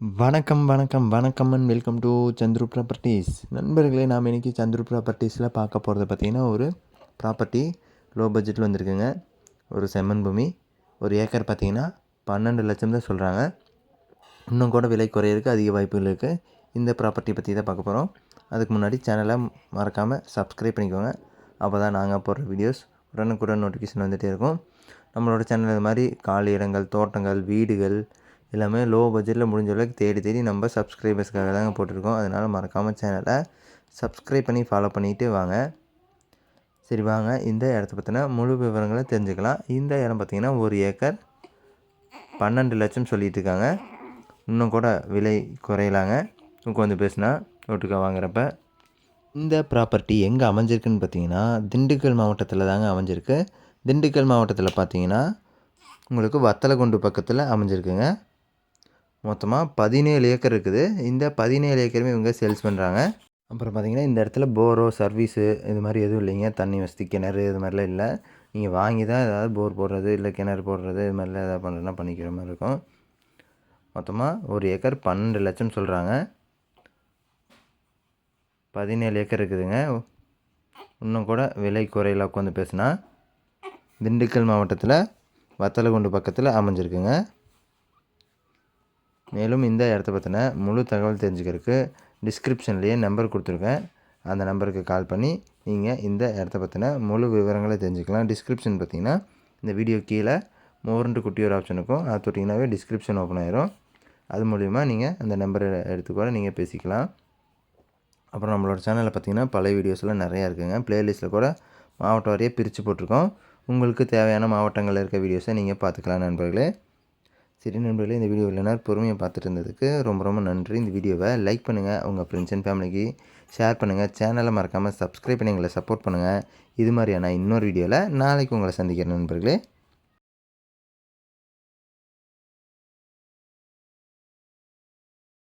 வணக்கம் வணக்கம் வணக்கம் and welcome to Chandru properties. நண்பர்களே, நாம் இன்றைக்கி சந்துரு ப்ராப்பர்ட்டிஸில் பார்க்க போகிறது பார்த்திங்கன்னா, ஒரு ப்ராப்பர்ட்டி லோ பட்ஜெட்டில் வந்திருக்குங்க. ஒரு செம்மண் பூமி, ஒரு ஏக்கர் பார்த்திங்கன்னா 12 லட்சம் தான் சொல்கிறாங்க. இன்னும் கூட விலை குறையிறதுக்கு அதிக வாய்ப்புகள் இருக்குது. இந்த ப்ராப்பர்ட்டி பற்றி தான் பார்க்க போகிறோம். அதுக்கு முன்னாடி சேனலை மறக்காமல் சப்ஸ்கிரைப் பண்ணிக்கோங்க. அப்போ தான் நாங்கள் போடுற வீடியோஸ் உடனுக்குடன் நோட்டிஃபிகேஷன் வந்துகிட்டே இருக்கும். நம்மளோட சேனல் இது மாதிரி காலி இடங்கள், தோட்டங்கள், வீடுகள் எல்லாமே லோ பட்ஜெட்டில் முடிஞ்ச அளவுக்கு தேடி நம்ம சப்ஸ்கிரைபர்ஸ்க்காக தாங்க போட்டிருக்கோம். அதனால் மறக்காமல் சேனலை சப்ஸ்கிரைப் பண்ணி ஃபாலோ பண்ணிக்கிட்டு வாங்க. சரி, வாங்க இந்த இடத்த பற்றின முழு விவரங்களை தெரிஞ்சுக்கலாம். இந்த இடம் பார்த்திங்கன்னா 1 ஏக்கர் 12 லட்சம் சொல்லிகிட்டு இருக்காங்க. இன்னும் கூட விலை குறையலாங்க. உட்காந்து பேசினா ஒட்டுக்கா வாங்குறப்ப. இந்த ப்ராப்பர்ட்டி எங்கே அமைஞ்சிருக்குன்னு பார்த்தீங்கன்னா, திண்டுக்கல் மாவட்டத்தில் தாங்க அமைஞ்சிருக்கு. திண்டுக்கல் மாவட்டத்தில் பார்த்தீங்கன்னா உங்களுக்கு வத்தலகுண்டு பக்கத்தில் அமைஞ்சிருக்குங்க. மொத்தமாக 17 ஏக்கர் இருக்குது. இந்த 17 ஏக்கருமே இவங்க சேல்ஸ் பண்ணுறாங்க. அப்புறம் பார்த்திங்கன்னா, இந்த இடத்துல போரோ சர்வீஸு இது மாதிரி எதுவும் இல்லைங்க. தண்ணி வசதி, கிணறு இது மாதிரிலாம் இல்லை. நீங்கள் வாங்கி தான் ஏதாவது போர் போடுறது, இல்லை கிணறு போடுறது இது மாதிரிலாம் எதாவது பண்ணுறதுனா பண்ணிக்கிற மாதிரி இருக்கும். மொத்தமாக 1 ஏக்கர் 12 லட்சம் சொல்கிறாங்க. 17 ஏக்கர் இருக்குதுங்க. இன்னும் கூட விலை குறையில் உட்காந்து பேசுனா திண்டுக்கல் மாவட்டத்தில் வத்தலகுண்டு பக்கத்தில் அமைஞ்சிருக்குங்க. மேலும் இந்த இடத்த பற்றின முழு தகவல் தெரிஞ்சுக்கிறதுக்கு டிஸ்கிரிப்ஷன்லேயே நம்பர் கொடுத்துருக்கேன். அந்த நம்பருக்கு கால் பண்ணி நீங்கள் இந்த இடத்த பற்றின முழு விவரங்களை தெரிஞ்சுக்கலாம். டிஸ்கிரிப்ஷன் பார்த்திங்கன்னா இந்த வீடியோ கீழே மோர்ன்ட்டு குட்டி ஒரு ஆப்ஷன் இருக்கும். அது தொட்டிங்கனாவே டிஸ்கிரிப்ஷன் ஓப்பன் ஆயிரும். அது மூலிமா நீங்கள் அந்த நம்பரை எடுத்து கூட நீங்கள் பேசிக்கலாம். அப்புறம் நம்மளோட சேனலில் பார்த்திங்கன்னா பழைய வீடியோஸ்லாம் நிறையா இருக்குதுங்க. ப்ளேலிஸ்ட்டில் கூட மாவட்டம் வரையே பிரித்து போட்டிருக்கோம். உங்களுக்கு தேவையான மாவட்டங்களில் இருக்க வீடியோஸை நீங்கள் பார்த்துக்கலாம் நண்பர்களே. சரி நண்பர்களே, இந்த வீடியோ இல்லைனா பொறுமையாக பார்த்துட்டு இருந்ததுக்கு ரொம்ப ரொம்ப நன்றி. இந்த வீடியோவை லைக் பண்ணுங்கள், உங்கள் ஃப்ரெண்ட்ஸ் அண்ட் ஃபேமிலிக்கு ஷேர் பண்ணுங்கள். சேனலை மறக்காமல் சப்ஸ்கிரைப் பண்ணி எங்களை சப்போர்ட் பண்ணுங்கள். இது மாதிரியான இன்னொரு வீடியோவில் நாளைக்கு உங்களை சந்திக்கிறேன் நண்பர்களே.